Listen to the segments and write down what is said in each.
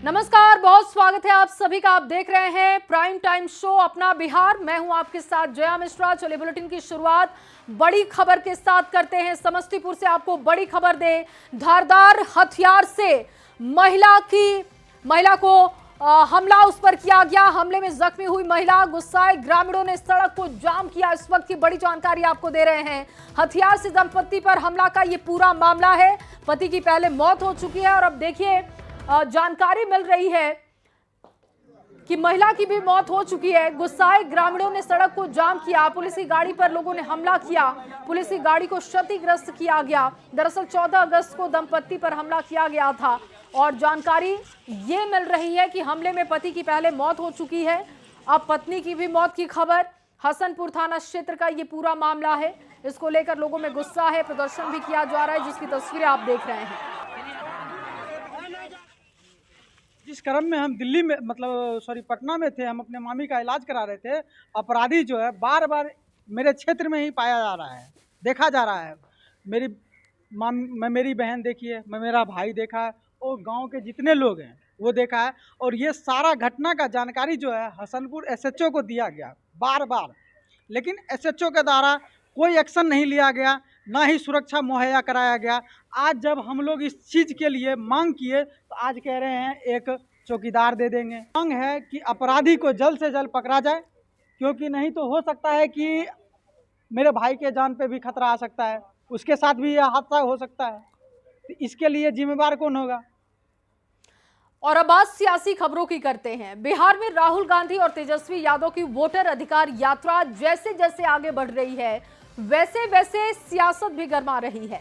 नमस्कार, बहुत स्वागत है आप सभी का। आप देख रहे हैं प्राइम टाइम शो अपना बिहार। मैं हूं आपके साथ जया मिश्रा। चलिए बुलेटिन की शुरुआत बड़ी खबर के साथ करते हैं। समस्तीपुर से आपको बड़ी खबर दे। धारदार हथियार से महिला को हमला उस पर किया गया। हमले में जख्मी हुई महिला, गुस्साए ग्रामीणों ने सड़क को जाम किया। इस वक्त की बड़ी जानकारी आपको दे रहे हैं। हथियार से दंपत्ति पर हमला का ये पूरा मामला है। पति की पहले मौत हो चुकी है और अब देखिए जानकारी मिल रही है कि महिला की भी मौत हो चुकी है। गुस्साए ग्रामीणों ने सड़क को जाम किया। पुलिस की गाड़ी पर लोगों ने हमला किया। पुलिस की गाड़ी को क्षतिग्रस्त किया गया। दरअसल 14 अगस्त को दंपत्ति पर हमला किया गया था और जानकारी ये मिल रही है कि हमले में पति की पहले मौत हो चुकी है। अब पत्नी की भी मौत की खबर। हसनपुर थाना क्षेत्र का ये पूरा मामला है। इसको लेकर लोगों में गुस्सा है। प्रदर्शन भी किया जा रहा है, जिसकी तस्वीरें आप देख रहे हैं। जिस क्रम में हम दिल्ली में पटना में थे, हम अपने मामी का इलाज करा रहे थे, अपराधी जो है बार बार मेरे क्षेत्र में ही पाया जा रहा है, देखा जा रहा है। मेरी बहन देखी है, मेरा भाई देखा है और गांव के जितने लोग हैं वो देखा है। और ये सारा घटना का जानकारी जो है हसनपुर एसएचओ को दिया गया बार बार, लेकिन एसएचओ के द्वारा कोई एक्शन नहीं लिया गया, ना ही सुरक्षा मुहैया कराया गया। आज जब हम लोग इस चीज़ के लिए मांग किए तो आज कह रहे हैं एक चौकीदार दे देंगे। मांग है कि अपराधी को जल्द से जल्द पकड़ा जाए, क्योंकि नहीं तो हो सकता है कि मेरे भाई के जान पे भी खतरा आ सकता है, उसके साथ भी यह हादसा हो सकता है। तो इसके लिए जिम्मेवार कौन होगा? और अब बात सियासी खबरों की करते हैं। बिहार में राहुल गांधी और तेजस्वी यादव की वोटर अधिकार यात्रा जैसे जैसे आगे बढ़ रही है, वैसे वैसे सियासत भी गर्मा रही है।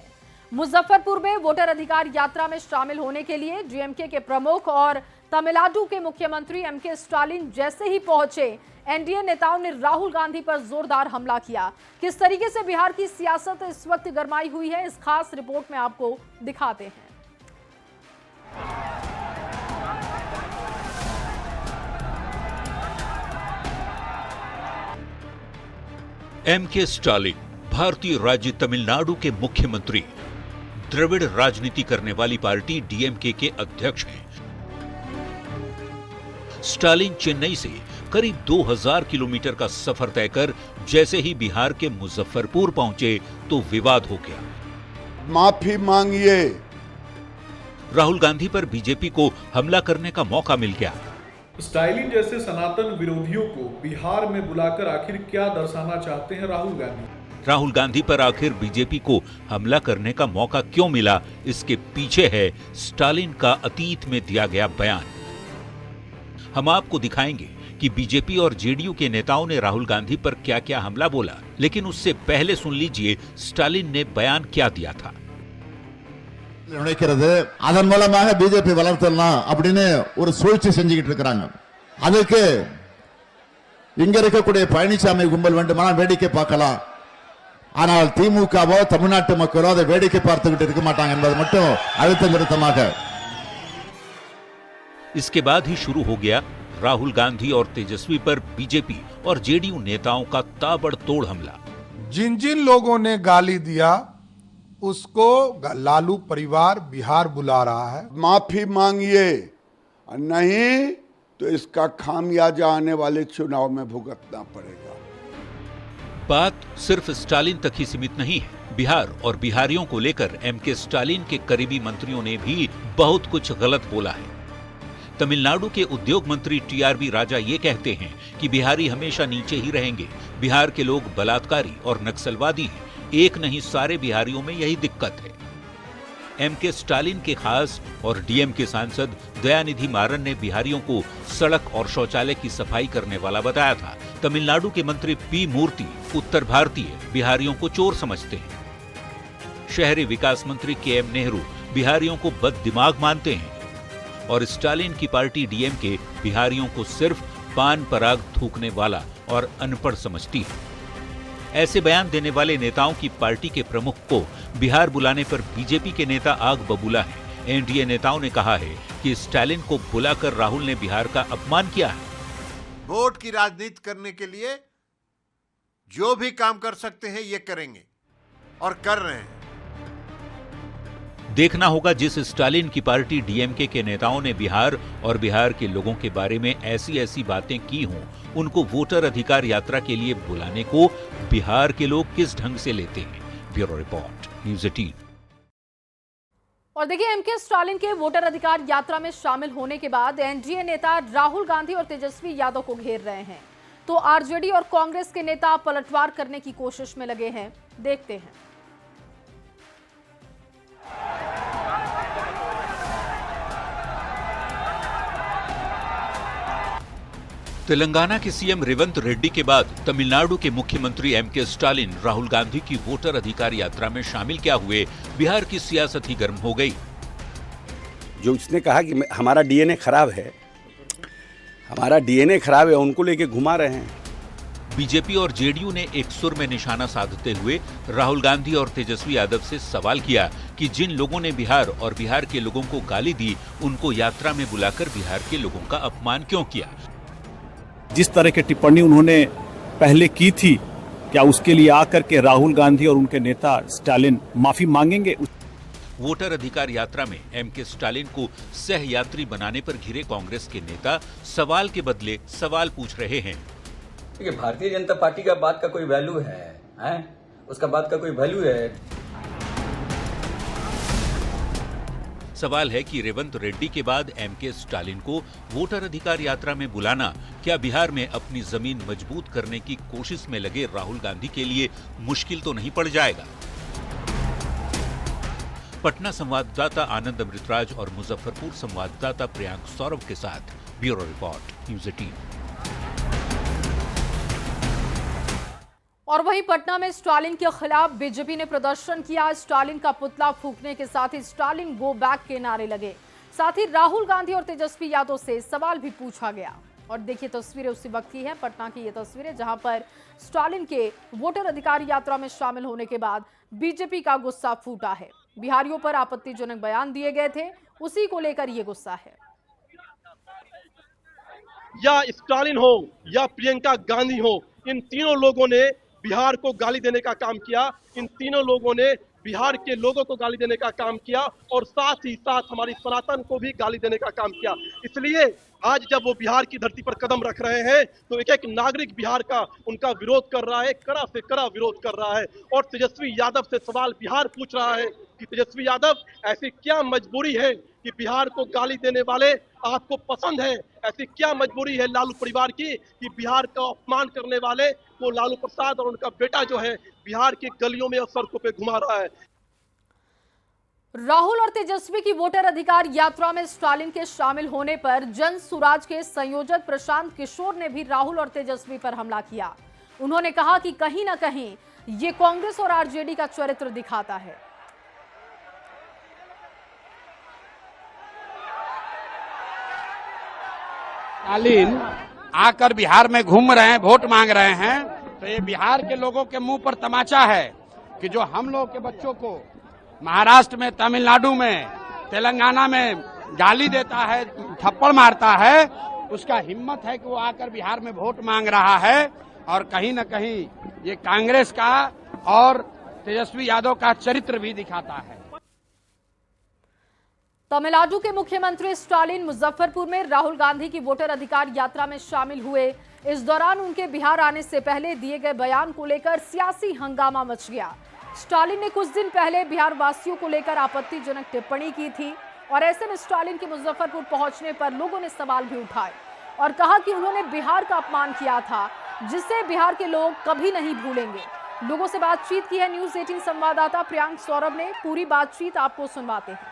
मुजफ्फरपुर में वोटर अधिकार यात्रा में शामिल होने के लिए डीएमके के प्रमुख और तमिलनाडु के मुख्यमंत्री एमके स्टालिन जैसे ही पहुंचे, एनडीए नेताओं ने राहुल गांधी पर जोरदार हमला किया। किस तरीके से बिहार की सियासत इस वक्त गरमाई हुई है, इस खास रिपोर्ट में आपको दिखाते हैं। एमके स्टालिन भारतीय राज्य तमिलनाडु के मुख्यमंत्री, द्रविड़ राजनीति करने वाली पार्टी डीएमके के अध्यक्ष हैं। स्टालिन चेन्नई से करीब 2000 किलोमीटर का सफर तय कर जैसे ही बिहार के मुजफ्फरपुर पहुंचे तो विवाद हो गया। माफी मांगिए। राहुल गांधी पर बीजेपी को हमला करने का मौका मिल गया। स्टालिन जैसे सनातन विरोधियों को बिहार में बुलाकर आखिर क्या दर्शाना चाहते हैं राहुल गांधी? राहुल गांधी पर आखिर बीजेपी को हमला करने का मौका क्यों मिला, इसके पीछे है स्टालिन का अतीत में दिया गया बयान। हम आपको दिखाएंगे कि बीजेपी और जेडीयू के नेताओं ने राहुल गांधी पर क्या क्या हमला बोला, लेकिन उससे पहले सुन लीजिए स्टालिन ने बयान क्या दिया था। நினைக்கிறது அதன் மூலமாக பிஜேபி வளர்த்தலாம் அப்படின்னு ஒரு சூழ்ச்சி செஞ்சுக்கிட்டு இருக்காங்க. அதுக்கு இங்க இருக்கக்கூடிய பழனிசாமி கும்பல் வேண்டுமானால் வேடிக்கை பார்க்கலாம், ஆனால் திமுகவோ தமிழ்நாட்டு மக்களோ அதை வேடிக்கை பார்த்துக்கிட்டு இருக்க माटांगे என்பது மட்டும் அழுத்தம் திருத்தமாக। इसके बाद ही शुरू हो गया राहुल गांधी और तेजस्वी पर बीजेपी और जेडीयू नेताओं का ताबड़तोड़ हमला। जिन जिन लोगों ने गाली दिया उसको लालू परिवार बिहार बुला रहा है। माफी मांगिए, नहीं तो इसका खामियाजा आने वाले चुनाव में भुगतना पड़ेगा। बात सिर्फ स्टालिन तक ही सीमित नहीं है। बिहार और बिहारियों को लेकर एमके स्टालिन के करीबी मंत्रियों ने भी बहुत कुछ गलत बोला है। तमिलनाडु के उद्योग मंत्री टीआरबी राजा ये कहते हैं कि बिहारी हमेशा नीचे ही रहेंगे। बिहार के लोग बलात्कारी और नक्सलवादी हैं। एक नहीं, सारे बिहारियों में यही दिक्कत है। एमके स्टालिन के खास और डीएम के सांसद दयानिधि मारन ने बिहारियों को सड़क और शौचालय की सफाई करने वाला बताया था। तमिलनाडु के मंत्री पी मूर्ति उत्तर भारतीय बिहारियों को चोर समझते हैं। शहरी विकास मंत्री केएम नेहरू बिहारियों को बददिमाग मानते हैं और स्टालिन की पार्टी डीएमके बिहारियों को सिर्फ पान पराग थूकने वाला और अनपढ़ समझती है। ऐसे बयान देने वाले नेताओं की पार्टी के प्रमुख को बिहार बुलाने पर बीजेपी के नेता आग बबूला है। एनडीए नेताओं ने कहा है कि स्टालिन को बुलाकर राहुल ने बिहार का अपमान किया है। वोट की राजनीति करने के लिए जो भी काम कर सकते हैं ये करेंगे और कर रहे हैं। देखना होगा जिस स्टालिन की पार्टी डीएमके के नेताओं ने बिहार और बिहार के लोगों के बारे में ऐसी ऐसी बातें की हों, उनको वोटर अधिकार यात्रा के लिए बुलाने को बिहार के लोग किस ढंग से लेते हैं। Bureau report, news 18। और देखिए, एमके स्टालिन के वोटर अधिकार यात्रा में शामिल होने के बाद एनडीए नेता राहुल गांधी और तेजस्वी यादव को घेर रहे हैं, तो आरजेडी और कांग्रेस के नेता पलटवार करने की कोशिश में लगे हैं। देखते हैं। तेलंगाना के सीएम रेवंत रेड्डी के बाद तमिलनाडु के मुख्यमंत्री एमके स्टालिन राहुल गांधी की वोटर अधिकार यात्रा में शामिल क्या हुए, बिहार की सियासत ही गर्म हो गई। जो इसने कहा कि हमारा डीएनए खराब है, हमारा डीएनए खराब है, उनको लेके घुमा रहे हैं। बीजेपी और जेडीयू ने एक सुर में निशाना साधते हुए राहुल गांधी और तेजस्वी यादव से सवाल किया कि जिन लोगों ने बिहार और बिहार के लोगों को गाली दी, उनको यात्रा में बुलाकर बिहार के लोगों का अपमान क्यों किया। जिस तरह की टिप्पणी उन्होंने पहले की थी, क्या उसके लिए आकर के राहुल गांधी और उनके नेता स्टालिन माफी मांगेंगे? वोटर अधिकार यात्रा में एमके स्टालिन को सह यात्री बनाने पर घिरे कांग्रेस के नेता सवाल के बदले सवाल पूछ रहे हैं। देखिए, भारतीय जनता पार्टी का बात का कोई वैल्यू है? उसका बात का कोई वैल्यू है? सवाल है कि रेवंत रेड्डी के बाद एमके स्टालिन को वोटर अधिकार यात्रा में बुलाना क्या बिहार में अपनी जमीन मजबूत करने की कोशिश में लगे राहुल गांधी के लिए मुश्किल तो नहीं पड़ जाएगा। पटना संवाददाता आनंद अमृतराज और मुजफ्फरपुर संवाददाता प्रियांक सौरभ के साथ ब्यूरो रिपोर्ट, न्यूज़ 18। और वहीं पटना में स्टालिन के खिलाफ बीजेपी ने प्रदर्शन किया। स्टालिन का पुतला फूंकने के साथ ही स्टालिन गो बैक के नारे लगे। साथ ही राहुल गांधी और तेजस्वी यादव से सवाल भी पूछा गया। और देखिए, तस्वीरें उसी वक्त की हैं, पटना की ये तस्वीरें जहां पर स्टालिन के वोटर अधिकार यात्रा में शामिल होने के बाद बीजेपी का गुस्सा फूटा है। बिहारियों पर आपत्तिजनक बयान दिए गए थे, उसी को लेकर ये गुस्सा है। या स्टालिन हो या प्रियंका गांधी हो, इन तीनों लोगों ने बिहार को गाली देने का काम किया। इन तीनों लोगों ने बिहार के लोगों को गाली देने का काम किया और साथ ही साथ हमारी सनातन को भी गाली देने का काम किया। इसलिए आज जब वो बिहार की धरती पर कदम रख रहे हैं तो एक एक नागरिक बिहार का उनका विरोध कर रहा है, कड़ा से कड़ा विरोध कर रहा है। और तेजस्वी यादव से सवाल बिहार पूछ रहा है कि तेजस्वी यादव, ऐसी क्या मजबूरी है कि बिहार को गाली देने वाले आपको पसंद है? ऐसी क्या मजबूरी है लालू परिवार की कि बिहार का अपमान करने वाले वो लालू प्रसाद और उनका बेटा जो है बिहार की गलियों में और सड़कों पे घुमा रहा है। राहुल और तेजस्वी की वोटर अधिकार यात्रा में स्टालिन के शामिल होने पर जन सुराज के संयोजक प्रशांत किशोर ने भी राहुल और तेजस्वी पर हमला किया। उन्होंने कहा कि कहीं ना कहीं ये कांग्रेस और आरजेडी का चरित्र दिखाता है। स्टालिन आकर बिहार में घूम रहे हैं, वोट मांग रहे हैं, तो ये बिहार के लोगों के मुंह पर तमाचा है कि जो हम लोग के बच्चों को महाराष्ट्र में, तमिलनाडु में, तेलंगाना में गाली देता है, थप्पड़ मारता है, उसका हिम्मत है कि वो आकर बिहार में वोट मांग रहा है। और कहीं न कहीं ये कांग्रेस का और तेजस्वी यादव का चरित्र भी दिखाता है। तमिलनाडु के मुख्यमंत्री स्टालिन मुजफ्फरपुर में राहुल गांधी की वोटर अधिकार यात्रा में शामिल हुए। इस दौरान उनके बिहार आने से पहले दिए गए बयान को लेकर सियासी हंगामा मच गया। स्टालिन ने कुछ दिन पहले बिहार वासियों को लेकर आपत्तिजनक टिप्पणी की थी और ऐसे में स्टालिन के मुजफ्फरपुर पहुंचने पर लोगों ने सवाल भी उठाए और कहा कि उन्होंने बिहार का अपमान किया था, जिसे बिहार के लोग कभी नहीं भूलेंगे। लोगों से बातचीत की है न्यूज़ 18 संवाददाता प्रियांक सौरभ ने। पूरी बातचीत आपको सुनवाते हैं।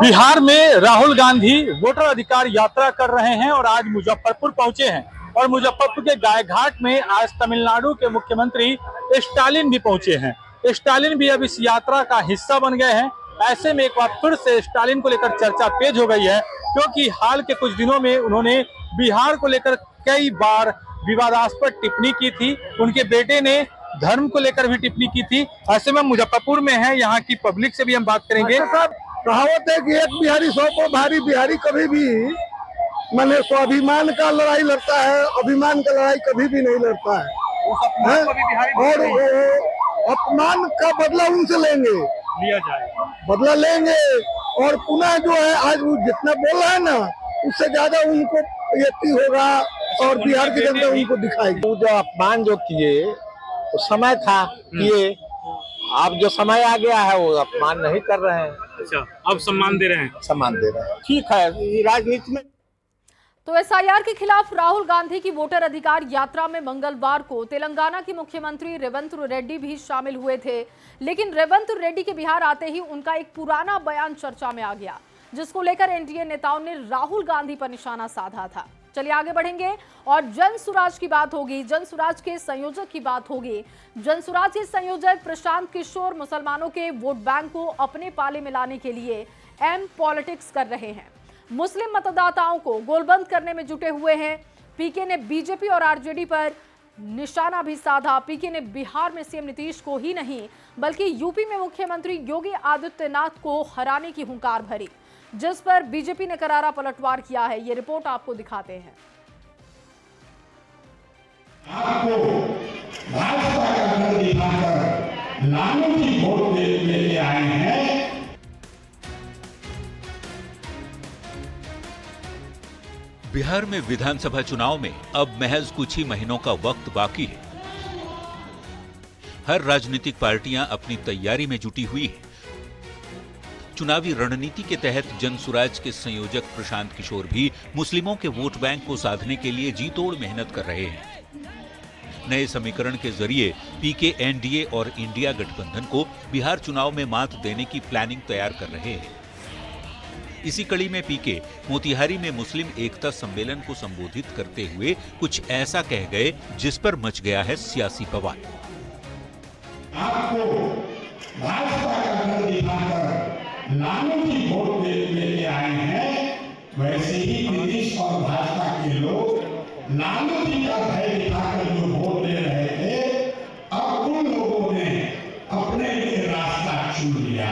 बिहार में राहुल गांधी वोटर अधिकार यात्रा कर रहे हैं और आज मुजफ्फरपुर पहुंचे हैं और मुजफ्फरपुर के गायघाट में आज तमिलनाडु के मुख्यमंत्री स्टालिन भी पहुंचे हैं। स्टालिन भी अब इस यात्रा का हिस्सा बन गए हैं। ऐसे में एक बार फिर से स्टालिन को लेकर चर्चा तेज हो गई है, क्योंकि हाल के कुछ दिनों में उन्होंने बिहार को लेकर कई बार विवादास्पद टिप्पणी की थी। उनके बेटे ने धर्म को लेकर भी टिप्पणी की थी। ऐसे में मुजफ्फरपुर में है, यहाँ की पब्लिक से भी हम बात करेंगे। कहावत है कि एक बिहारी 100 को भारी। बिहारी कभी भी माने स्वाभिमान का लड़ाई लड़ता है, अभिमान का लड़ाई कभी भी नहीं लड़ता है। और अपमान का बदला उनसे लेंगे लिया जाएगा? बदला लेंगे और पुनः जो है आज वो जितना बोल रहा है ना उससे ज्यादा उनको यति होगा और बिहार की जनता उनको दिखाएगी। वो जो अपमान जो किए वो समय था किए, अब जो समय आ गया है वो अपमान नहीं कर रहे हैं। अच्छा, अब सम्मान दे रहे हैं? सम्मान दे रहे हैं, ठीक है। राजनीति में तो एसआईआर के खिलाफ राहुल गांधी की वोटर अधिकार यात्रा में मंगलवार को तेलंगाना के मुख्यमंत्री रेवंत रेड्डी भी शामिल हुए थे, लेकिन रेवंत रेड्डी के बिहार आते ही उनका एक पुराना बयान चर्चा में आ गया, जिसको लेकर एनडीए नेताओं ने राहुल गांधी पर निशाना साधा था। चलिए आगे बढ़ेंगे और जन सुराज की बात होगी, जन सुराज के संयोजक की बात होगी। जन सुराज के संयोजक प्रशांत किशोर मुसलमानों के वोट बैंक को अपने पाले में लाने के लिए एम पॉलिटिक्स कर रहे हैं, मुस्लिम मतदाताओं को गोलबंद करने में जुटे हुए हैं। पीके ने बीजेपी और आरजेडी पर निशाना भी साधा। पीके ने बिहार में सीएम नीतीश को ही नहीं बल्कि यूपी में मुख्यमंत्री योगी आदित्यनाथ को हराने की हुंकार भरी, जिस पर बीजेपी ने करारा पलटवार किया है। ये रिपोर्ट आपको दिखाते हैं। आपको भाजपा का घर दिखाकर लालू की वोट लेके आए हैं। बिहार में विधानसभा चुनाव में अब महज कुछ ही महीनों का वक्त बाकी है। हर राजनीतिक पार्टियां अपनी तैयारी में जुटी हुई है। चुनावी रणनीति के तहत जनसुराज के संयोजक प्रशांत किशोर भी मुस्लिमों के वोट बैंक को साधने के लिए जी तोड़ मेहनत कर रहे हैं। नए समीकरण के जरिए पीके एनडीए और इंडिया गठबंधन को बिहार चुनाव में मात देने की प्लानिंग तैयार कर रहे हैं। इसी कड़ी में पीके मोतिहारी में मुस्लिम एकता सम्मेलन को संबोधित करते हुए कुछ ऐसा कह गए जिस पर मच गया है सियासी बवाल। आपको भाजपा का घर दिखाकर लालू की वोट लेके आए हैं, वैसे ही नीतीश और भाजपा के लोग लालू जी का भय दिखाकर जो वोट दे रहे थे, अब उन लोगों ने अपने लिए रास्ता चुन लिया।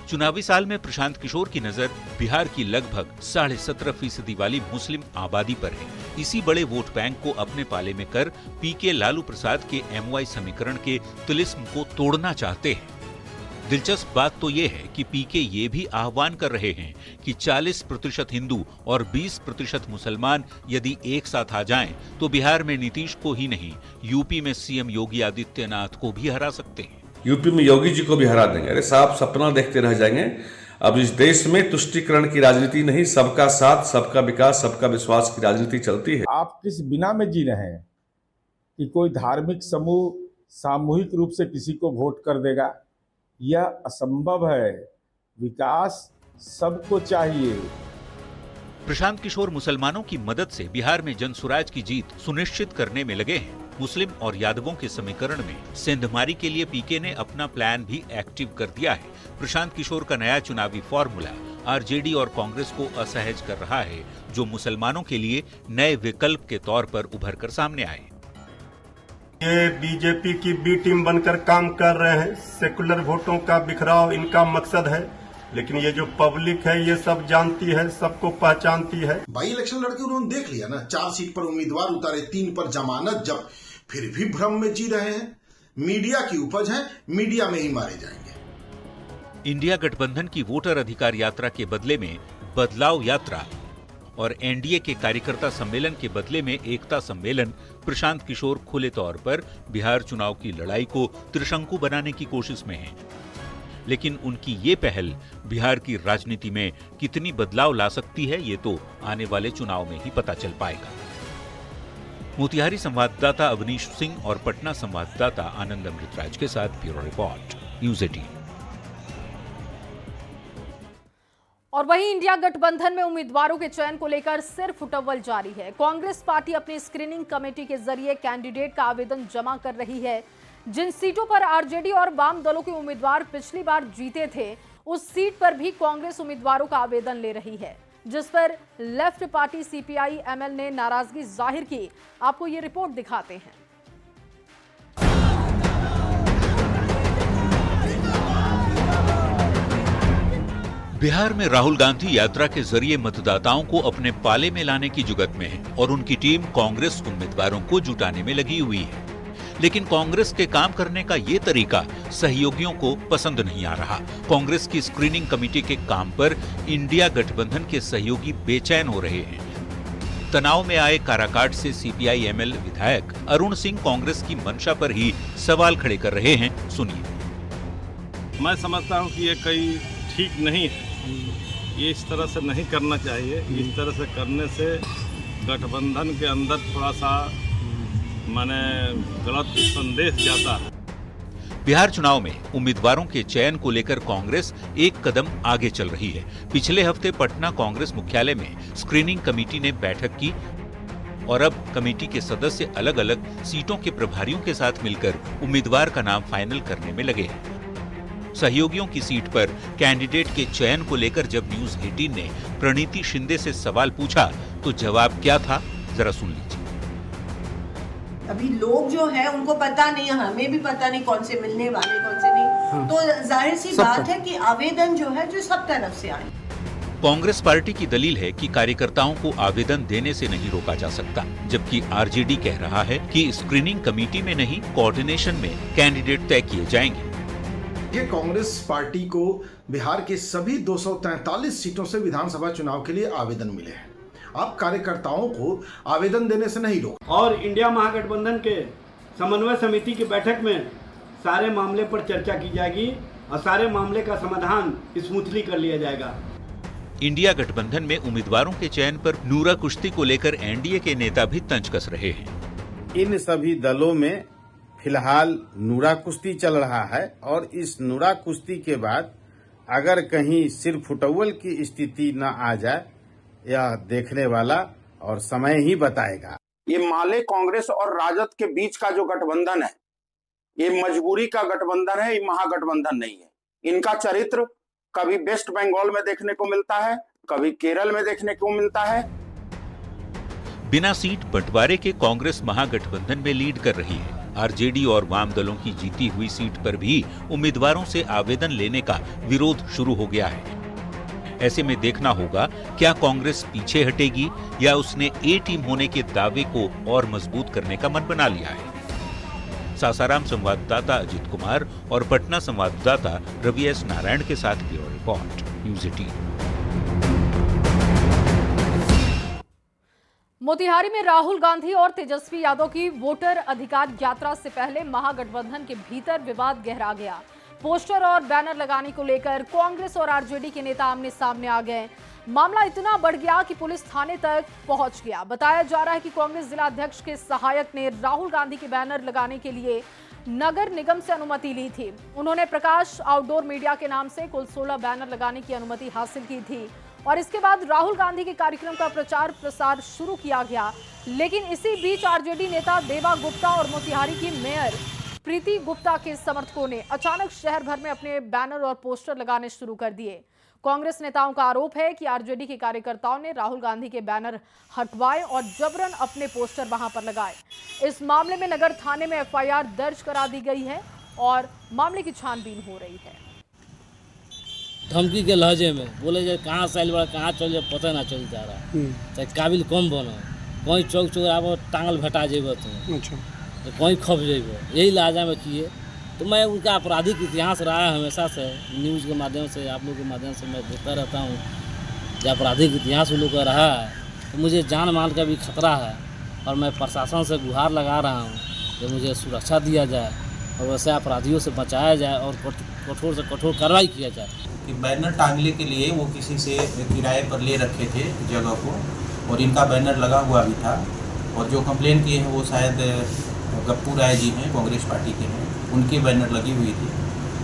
चुनावी साल में प्रशांत किशोर की नजर बिहार की लगभग 17.5% वाली मुस्लिम आबादी पर है। इसी बड़े वोट बैंक को अपने पाले में कर पीके लालू प्रसाद के एमवाई समीकरण के तिलिस्म को तोड़ना चाहते हैं। दिलचस्प बात तो ये है कि पीके ये भी आह्वान कर रहे हैं कि 40% हिंदू और 20% मुसलमान यदि एक साथ आ जाएं तो बिहार में नीतीश को ही नहीं यूपी में सीएम योगी आदित्यनाथ को भी हरा सकते हैं। यूपी में योगी जी को भी हरा देंगे। अरे साहब, सपना देखते रह जाएंगे। अब इस देश में तुष्टीकरण की राजनीति नहीं, सबका साथ, सबका विकास, सबका विश्वास की राजनीति चलती है। आप किस बिना में जी रहे हैं कि कोई धार्मिक समूह सामूहिक रूप से किसी को वोट कर देगा? यह असंभव है। विकास सबको चाहिए। प्रशांत किशोर मुसलमानों की मदद से बिहार में जनसुराज की जीत सुनिश्चित करने में लगे हैं। मुस्लिम और यादवों के समीकरण में सेंधमारी के लिए पीके ने अपना प्लान भी एक्टिव कर दिया है। प्रशांत किशोर का नया चुनावी फॉर्मूला आरजेडी और कांग्रेस को असहज कर रहा है, जो मुसलमानों के लिए नए विकल्प के तौर पर उभर कर सामने आए। ये बीजेपी की बी टीम बनकर काम कर रहे हैं। सेकुलर वोटों का बिखराव इनका मकसद है, लेकिन ये जो पब्लिक है ये सब जानती है, सबको पहचानती है। बाई इलेक्शन लड़के उन्होंने देख लिया ना, 4 सीट पर उम्मीदवार उतारे, 3 पर जमानत, जब फिर भी भ्रम में जी रहे हैं। मीडिया की उपज है, मीडिया में ही मारे जाएंगे। इंडिया गठबंधन की वोटर अधिकार यात्रा के बदले में बदलाव यात्रा और एनडीए के कार्यकर्ता सम्मेलन के बदले में एकता सम्मेलन प्रशांत किशोर खुले तौर पर बिहार चुनाव की लड़ाई को त्रिशंकु बनाने की कोशिश में हैं। लेकिन उनकी ये पहल बिहार की राजनीति में कितनी बदलाव ला सकती है, ये तो आने वाले चुनाव में ही पता चल पाएगा। मोतिहारी संवाददाता अवनीश सिंह और पटना संवाददाता आनंद अमृतराज के साथ ब्यूरो रिपोर्ट, न्यूज़ 18। और वहीं इंडिया गठबंधन में उम्मीदवारों के चयन को लेकर सिर्फ उटव्वल जारी है। कांग्रेस पार्टी अपनी स्क्रीनिंग कमेटी के जरिए कैंडिडेट का आवेदन जमा कर रही है। जिन सीटों पर आरजेडी और वाम दलों के उम्मीदवार पिछली बार जीते थे, उस सीट पर भी कांग्रेस उम्मीदवारों का आवेदन ले रही है, जिस पर लेफ्ट पार्टी सीपीआई एमएल ने नाराजगी जाहिर की। आपको ये रिपोर्ट दिखाते हैं। बिहार में राहुल गांधी यात्रा के जरिए मतदाताओं को अपने पाले में लाने की जुगत में है और उनकी टीम कांग्रेस उम्मीदवारों को जुटाने में लगी हुई है। लेकिन कांग्रेस के काम करने का ये तरीका सहयोगियों को पसंद नहीं आ रहा। कांग्रेस की स्क्रीनिंग कमेटी के काम पर इंडिया गठबंधन के सहयोगी बेचैन हो रहे हैं। तनाव में आए काराकाट से सीपीआई एमएल विधायक अरुण सिंह कांग्रेस की मंशा पर ही सवाल खड़े कर रहे हैं। सुनिए। मैं समझता हूं कि ये कहीं ठीक नहीं है, ये इस तरह से नहीं करना चाहिए। इस तरह से करने से गठबंधन के अंदर थोड़ा सा माने गलत संदेश जाता है। बिहार चुनाव में उम्मीदवारों के चयन को लेकर कांग्रेस एक कदम आगे चल रही है। पिछले हफ्ते पटना कांग्रेस मुख्यालय में स्क्रीनिंग कमेटी ने बैठक की और अब कमेटी के सदस्य अलग अलग सीटों के प्रभारियों के साथ मिलकर उम्मीदवार का नाम फाइनल करने में लगे हैं। सहयोगियों की सीट पर कैंडिडेट के चयन को लेकर जब न्यूज 18 ने प्रणीति शिंदे से सवाल पूछा तो जवाब क्या था, जरा सुन लीजिए। अभी लोग जो है उनको पता नहीं, हमें भी पता नहीं कौन से मिलने वाले कौन से नहीं, तो जाहिर सी बात है कि आवेदन जो है जो सब तरफ से आए। कांग्रेस पार्टी की दलील है कि कार्यकर्ताओं को आवेदन देने से नहीं रोका जा सकता, जबकि आरजेडी कह रहा है कि स्क्रीनिंग कमेटी में नहीं कोऑर्डिनेशन में कैंडिडेट तय किए जाएंगे। ये कांग्रेस पार्टी को बिहार के सभी 243 सीटों से विधानसभा चुनाव के लिए आवेदन मिले हैं। आप कार्यकर्ताओं को आवेदन देने से नहीं रोक। और इंडिया महागठबंधन के समन्वय समिति की बैठक में सारे मामले पर चर्चा की जाएगी और सारे मामले का समाधान स्मूथली कर लिया जाएगा। इंडिया गठबंधन में उम्मीदवारों के चयन पर नूरा कुश्ती को लेकर एनडीए के नेता भी तंज कस रहे हैं। इन सभी दलों में फिलहाल नूरा कुश्ती चल रहा है और इस नूरा कुश्ती के बाद अगर कहीं सिर फुटौल की स्थिति न आ जाए, यह देखने वाला और समय ही बताएगा। ये माले कांग्रेस और राजद के बीच का जो गठबंधन है, ये मजबूरी का गठबंधन है, ये महागठबंधन नहीं है। इनका चरित्र कभी वेस्ट बंगाल में देखने को मिलता है, कभी केरल में देखने को मिलता है। बिना सीट बंटवारे के कांग्रेस महागठबंधन में लीड कर रही है। आरजेडी और वाम दलों की जीती हुई सीट पर भी उम्मीदवारों से आवेदन लेने का विरोध शुरू हो गया है। ऐसे में देखना होगा क्या कांग्रेस पीछे हटेगी या उसने ए टीम होने के दावे को और मजबूत करने का मन बना लिया है। सासाराम संवाददाता अजित कुमार और पटना संवाददाता रवि एस नारायण के साथ ब्यूरो रिपोर्ट, न्यूज 18। मोतिहारी में राहुल गांधी और तेजस्वी यादव की वोटर अधिकार यात्रा से पहले महागठबंधन के भीतर विवाद गहरा गया। पोस्टर और बैनर लगाने को लेकर कांग्रेस और आरजेडी के नेता आमने सामने आ गए। मामला इतना बढ़ गया कि पुलिस थाने तक पहुंच गया। बताया जा रहा है कि कांग्रेस जिला अध्यक्ष के सहायक ने राहुल गांधी के बैनर लगाने के लिए नगर निगम से अनुमति ली थी। उन्होंने प्रकाश आउटडोर मीडिया के नाम से कुल 16 बैनर लगाने की अनुमति हासिल की थी और इसके बाद राहुल गांधी के कार्यक्रम का प्रचार प्रसार शुरू किया गया। लेकिन इसी बीच आरजेडी नेता देवा गुप्ता और मोतिहारी की मेयर प्रीति गुप्ता के समर्थकों ने अचानक शहर भर में अपने बैनर और पोस्टर लगाने शुरू कर दिए। कांग्रेस नेताओं का आरोप है कि आरजेडी के कार्यकर्ताओं ने राहुल गांधी के बैनर हटवाए और जबरन अपने पोस्टर वहां पर लगाए। इस मामले में नगर थाने में एफआईआर दर्ज करा दी गई है और मामले की छानबीन हो रही है। धमकी के लहजे में बोले जाए कहाँ से आइल बड़ा, कहाँ चल जाए पता ना चल जा रहा, चाहे काबिल कम बनो, कहीं चौक चौराहा टांगल भेटा जेब तुम, तो कहीं खप जेब, यही लहजा में किए। तो मैं उनका आपराधिक इतिहास रहा है हमेशा से, न्यूज़ के माध्यम से, आप लोग के माध्यम से मैं देखता रहता हूँ जो आपराधिक इतिहास उन लोग का रहा है। तो मुझे जान माल का भी खतरा है और मैं प्रशासन से गुहार लगा रहा हूँ कि मुझे सुरक्षा दिया जाए और वैसे अपराधियों से बचाया जाए और कठोर से कठोर कार्रवाई किया जाए। कि बैनर टांगने के लिए वो किसी से किराए पर ले रखे थे जगह को और इनका बैनर लगा हुआ भी था और जो कंप्लेन किए हैं वो शायद गप्पू राय जी हैं, कांग्रेस पार्टी के हैं, उनके बैनर लगी हुई थी।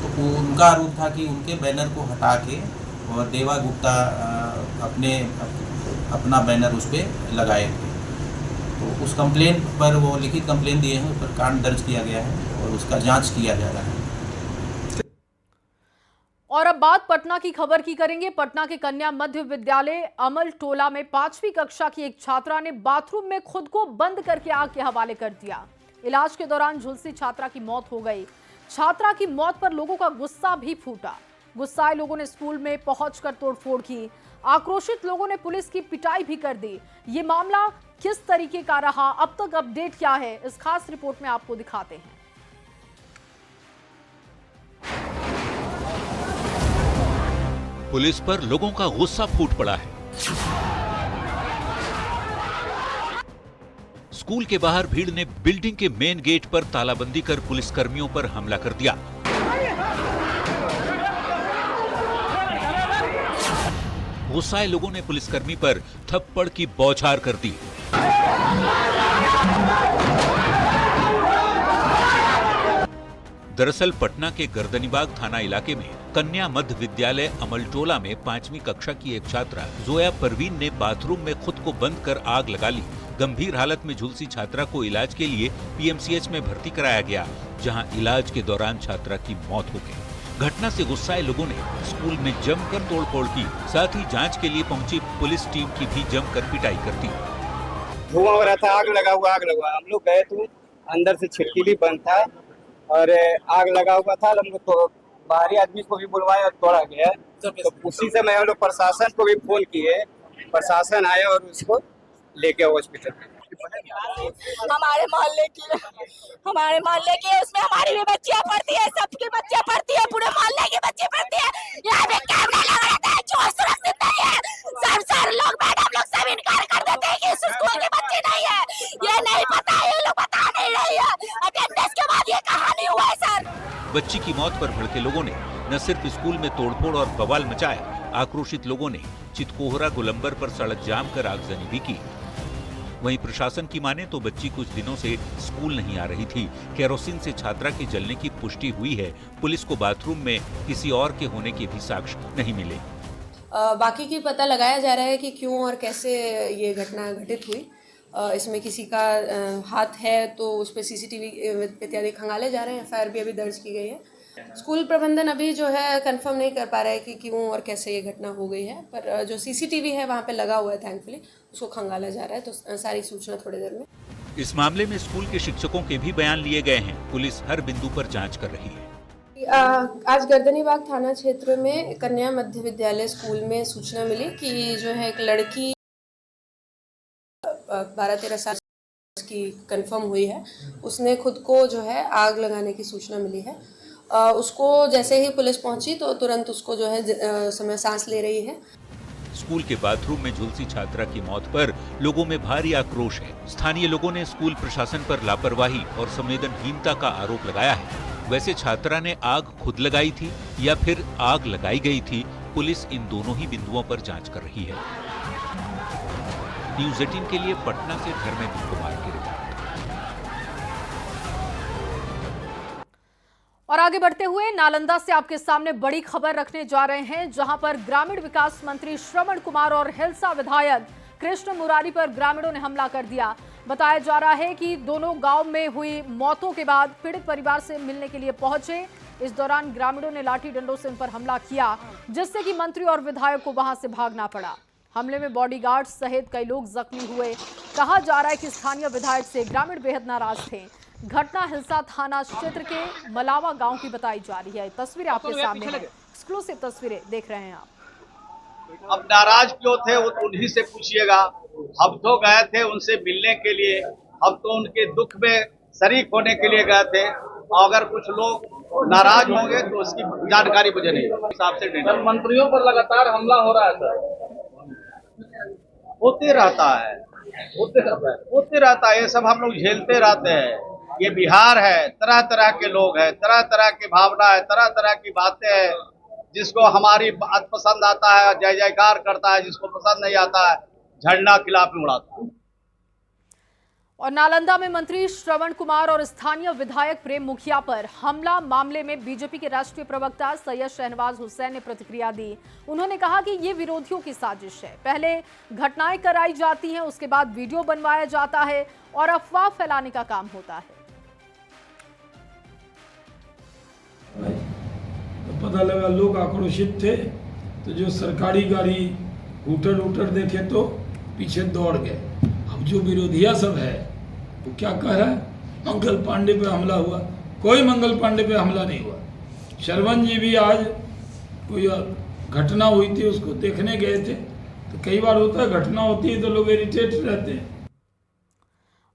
तो उनका आरोप था कि उनके बैनर को हटा के और देवा गुप्ता अपना बैनर उस पर लगाए थे। तो उस कंप्लेन पर वो लिखित कंप्लेन दिए हैं, उस पर कांड दर्ज किया गया है और उसका जांच किया जा रहा है। और अब बात पटना की खबर की करेंगे। पटना के कन्या मध्य विद्यालय अमल टोला में 5वीं कक्षा की एक छात्रा ने बाथरूम में खुद को बंद करके आग के हवाले कर दिया। इलाज के दौरान झुलसी छात्रा की मौत हो गई। छात्रा की मौत पर लोगों का गुस्सा भी फूटा। गुस्साए लोगों ने स्कूल में पहुंचकर तोड़फोड़ की। आक्रोशित लोगों ने पुलिस की पिटाई भी कर दी। ये मामला किस तरीके का रहा, अब तक अपडेट क्या है, इस खास रिपोर्ट में आपको दिखाते हैं। पुलिस पर लोगों का गुस्सा फूट पड़ा है। स्कूल के बाहर भीड़ ने बिल्डिंग के मेन गेट पर तालाबंदी कर पुलिसकर्मियों पर हमला कर दिया। गुस्साए लोगों ने पुलिसकर्मी पर थप्पड़ की बौछार कर दी। दरअसल पटना के गर्दनीबाग थाना इलाके में कन्या मध्य विद्यालय अमलटोला में 5वीं कक्षा की एक छात्रा जोया परवीन ने बाथरूम में खुद को बंद कर आग लगा ली। गंभीर हालत में झुलसी छात्रा को इलाज के लिए पीएमसीएच में भर्ती कराया गया, जहां इलाज के दौरान छात्रा की मौत हो गई। घटना से गुस्साए लोगों ने स्कूल में जमकर तोड़फोड़ की, साथ ही जांच के लिए पहुंची पुलिस टीम की भी जमकर पिटाई कर दी। धुआं हो रहा था, आग लगा हुआ। हम लोग गए तो अंदर से खिड़की भी बंद था और आग लगा हुआ था। हम लोग तो बाहरी आदमी को भी बुलवाया और तोड़ा गया। तो उसी समय हम लोग प्रशासन को भी फोन किए, प्रशासन आया और उसको लेके हॉस्पिटल। हमारे मोहल्ले की उसमें हमारी भी बच्चियां पढ़ती है, सबकी बच्चियां पढ़ती है, पूरे मोहल्ले की बच्चे पढ़ती है। यहाँ पे कैमरा लगा रहता है, चोर सुरक्षित नहीं है। सर लोग मैडम लोग सब इनकार कर देते हैं कि इस स्कूल के बच्चे नहीं है। ये नहीं पता, ये लोग बता नहीं रही है। अटेंडेंस के बाद ये कहानी हुआ है सर। बच्ची की मौत पर भड़के लोगों ने न सिर्फ स्कूल में तोड़फोड़ और बवाल मचाया, आक्रोशित लोगों ने चितकोहरा गोलंबर पर सड़क जाम कर आगजनी भी की। वहीं प्रशासन की माने तो बच्ची कुछ दिनों से स्कूल नहीं आ रही थी। केरोसिन से छात्रा के जलने की पुष्टि हुई है। पुलिस को बाथरूम में किसी और के होने के भी साक्ष्य नहीं मिले। बाकी की पता लगाया जा रहा है कि क्यों और कैसे ये घटना घटित हुई। इसमें किसी का हाथ है तो उस पर सीसीटीवी इत्यादि खंगाले जा रहे हैं। एफआईआर भी अभी दर्ज की गई है। स्कूल प्रबंधन अभी जो है कंफर्म नहीं कर पा रहा है कि क्यों और कैसे ये घटना हो गई है, पर जो सीसीटीवी है वहाँ पे लगा हुआ है, थैंकफुली उसको खंगाला जा रहा है। तो सारी सूचना थोड़ी देर में। इस मामले में स्कूल के शिक्षकों के भी बयान लिए गए हैं। पुलिस हर बिंदु पर जांच कर रही है। आज गर्दनीबाग थाना क्षेत्र में कन्या मध्य विद्यालय स्कूल में सूचना मिली कि जो है एक लड़की 12-13 साल की कंफर्म हुई है, उसने खुद को जो है आग लगाने की सूचना मिली है। उसको जैसे ही पुलिस पहुंची तो तुरंत उसको जो है समय सांस ले रही है। स्कूल के बाथरूम में झुलसी छात्रा की मौत पर लोगों में भारी आक्रोश है। स्थानीय लोगों ने स्कूल प्रशासन पर लापरवाही और संवेदनहीनता का आरोप लगाया है। वैसे छात्रा ने आग खुद लगाई थी या फिर आग लगाई गई थी, पुलिस इन दोनों ही बिंदुओं पर जांच कर रही है। न्यूज़ 18 के लिए पटना से धर्मेंद्र कुमार की रिपोर्ट। और आगे बढ़ते हुए नालंदा से आपके सामने बड़ी खबर रखने जा रहे हैं, जहां पर ग्रामीण विकास मंत्री श्रवण कुमार और हिलसा विधायक कृष्ण मुरारी पर ग्रामीणों ने हमला कर दिया। बताया जा रहा है कि दोनों गांव में हुई मौतों के बाद पीड़ित परिवार से मिलने के लिए पहुंचे। इस दौरान ग्रामीणों ने लाठी डंडों से इन पर हमला किया, जिससे कि मंत्री और विधायक को वहां से भागना पड़ा। हमले में बॉडीगार्ड सहित कई लोग जख्मी हुए। कहा जा रहा है कि स्थानीय विधायक से ग्रामीण बेहद नाराज थे। घटना हिलसा थाना क्षेत्र के मलावा गांव की बताई जा रही है। तस्वीरें आपके सामने हैं, एक्सक्लूसिव तस्वीरें देख रहे हैं आप। अब नाराज क्यों थे वो तो उन्हीं से पूछिएगा। हम तो गए थे उनसे मिलने के लिए, हम तो उनके दुख में शरीक होने के लिए गए थे। अगर कुछ लोग नाराज होंगे तो उसकी जानकारी मुझे नहीं हिसाब से नहीं। मंत्रियों पर लगातार हमला हो रहा है सर। होते रहता है, होते रहता है। ये सब हम लोग झेलते रहते हैं। ये बिहार है, तरह तरह के लोग हैं, तरह तरह की भावना है, तरह तरह की बातें हैं। जिसको हमारी बात पसंद आता है जय जयकार करता है, जिसको पसंद नहीं आता है झंडा खिलाफ में उड़ाता है। और नालंदा में मंत्री श्रवण कुमार और स्थानीय विधायक प्रेम मुखिया पर हमला मामले में बीजेपी के राष्ट्रीय प्रवक्ता सैयद शहनवाज हुसैन ने प्रतिक्रिया दी। उन्होंने कहा कि ये विरोधियों की साजिश है। पहले घटनाएं कराई जाती हैं, उसके बाद वीडियो बनवाया जाता है और अफवाह फैलाने का काम होता है। तो पता लगा लोग आक्रोशित थे, तो जो सरकारी गाड़ी हूटर देखे तो पीछे दौड़ गए। अब जो विरोधिया सब है वो क्या कह रहा है, मंगल पांडे पे हमला हुआ। कोई मंगल पांडे पे हमला नहीं हुआ। शरवण जी भी आज कोई घटना हुई थी उसको देखने गए थे। तो कई बार होता है घटना होती है तो लोग इरिटेट रहते हैं।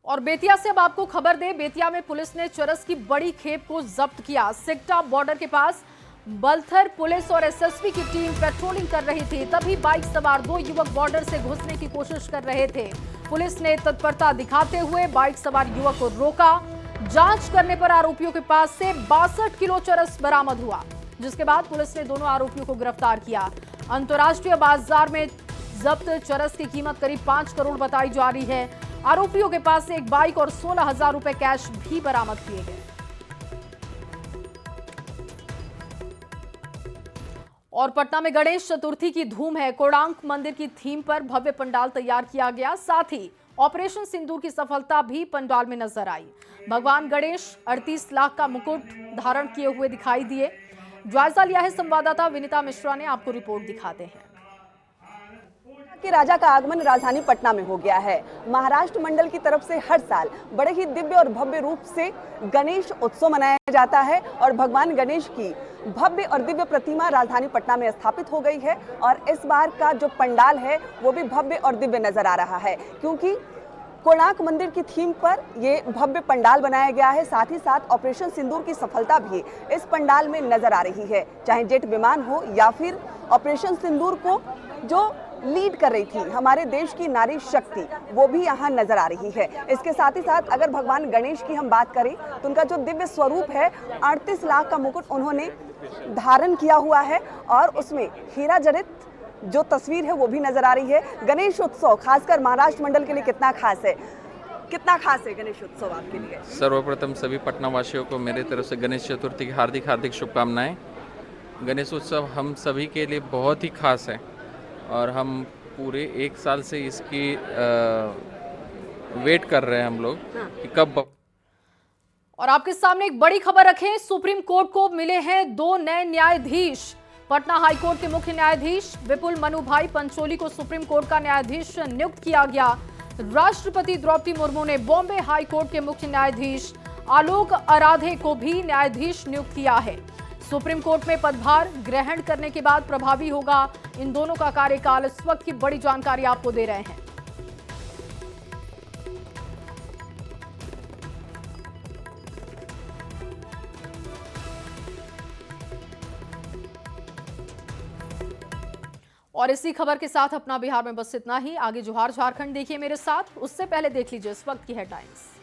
और बेतिया से अब आपको खबर दे, बेतिया में पुलिस ने चरस की बड़ी खेप को जब्त किया। सिकटा बॉर्डर के पास बलथर पुलिस और एसएसबी की टीम पेट्रोलिंग कर रही थी, तभी बाइक सवार 2 युवक बॉर्डर से घुसने की कोशिश कर रहे थे। पुलिस ने तत्परता दिखाते हुए बाइक सवार युवक को रोका। जांच करने पर आरोपियों के पास से 62 किलो चरस बरामद हुआ, जिसके बाद पुलिस ने दोनों आरोपियों को गिरफ्तार किया। अंतर्राष्ट्रीय बाजार में जब्त चरस की कीमत करीब 5 करोड़ बताई जा रही है। आरोपियों के पास से एक बाइक और 16,000 रुपए कैश भी बरामद किए गए। और पटना में गणेश चतुर्थी की धूम है। कोणार्क मंदिर की थीम पर भव्य पंडाल तैयार किया गया, साथ ही ऑपरेशन सिंदूर की सफलता भी पंडाल में नजर आई। भगवान गणेश 38 लाख का मुकुट धारण किए हुए दिखाई दिए। जायजा लिया है संवाददाता विनीता मिश्रा ने, आपको रिपोर्ट दिखाते हैं। कि राजा का आगमन राजधानी पटना में हो गया है। महाराष्ट्र मंडल की तरफ से हर साल बड़े ही दिव्य और भव्य रूप से गणेश उत्सव मनाया जाता है और भगवान गणेश की भव्य और दिव्य प्रतिमा राजधानी पटना में स्थापित हो गई है। और इस बार का जो पंडाल है वो भी भव्य और दिव्य नजर आ रहा है, क्योंकि कोणार्क मंदिर की थीम पर ये भव्य पंडाल बनाया गया है। साथ ही साथ ऑपरेशन सिंदूर की सफलता भी इस पंडाल में नजर आ रही है, चाहे जेट विमान हो या फिर ऑपरेशन सिंदूर को जो लीड कर रही थी हमारे देश की नारी शक्ति, वो भी यहाँ नजर आ रही है। इसके साथ ही साथ अगर भगवान गणेश की हम बात करें तो उनका जो दिव्य स्वरूप है, 38 लाख का मुकुट उन्होंने धारण किया हुआ है और उसमें हीरा जड़ित जो तस्वीर है वो भी नजर आ रही है। गणेश उत्सव खासकर महाराष्ट्र मंडल के लिए कितना खास है, कितना खास है गणेश उत्सव आपके लिए? सर्वप्रथम सभी पटना वासियों को मेरे तरफ से गणेश चतुर्थी की हार्दिक हार्दिक शुभकामनाएं। गणेश उत्सव हम सभी के लिए बहुत ही खास है और हम पूरे 1 साल से इसकी वेट कर रहे हैं हम लोग कि कब। और आपके सामने एक बड़ी खबर रखें, सुप्रीम कोर्ट को मिले हैं 2 नए न्यायाधीश। पटना हाईकोर्ट के मुख्य न्यायाधीश विपुल मनुभाई पंचोली को सुप्रीम कोर्ट का न्यायाधीश नियुक्त किया गया। राष्ट्रपति द्रौपदी मुर्मू ने बॉम्बे हाईकोर्ट के मुख्य न्यायाधीश आलोक आराधे को भी न्यायाधीश नियुक्त किया है। सुप्रीम कोर्ट में पदभार ग्रहण करने के बाद प्रभावी होगा इन दोनों का कार्यकाल। इस वक्त की बड़ी जानकारी आपको दे रहे हैं। और इसी खबर के साथ अपना बिहार में बस इतना ही। आगे जोहार झारखंड देखिए मेरे साथ, उससे पहले देख लीजिए इस वक्त की हेडलाइंस।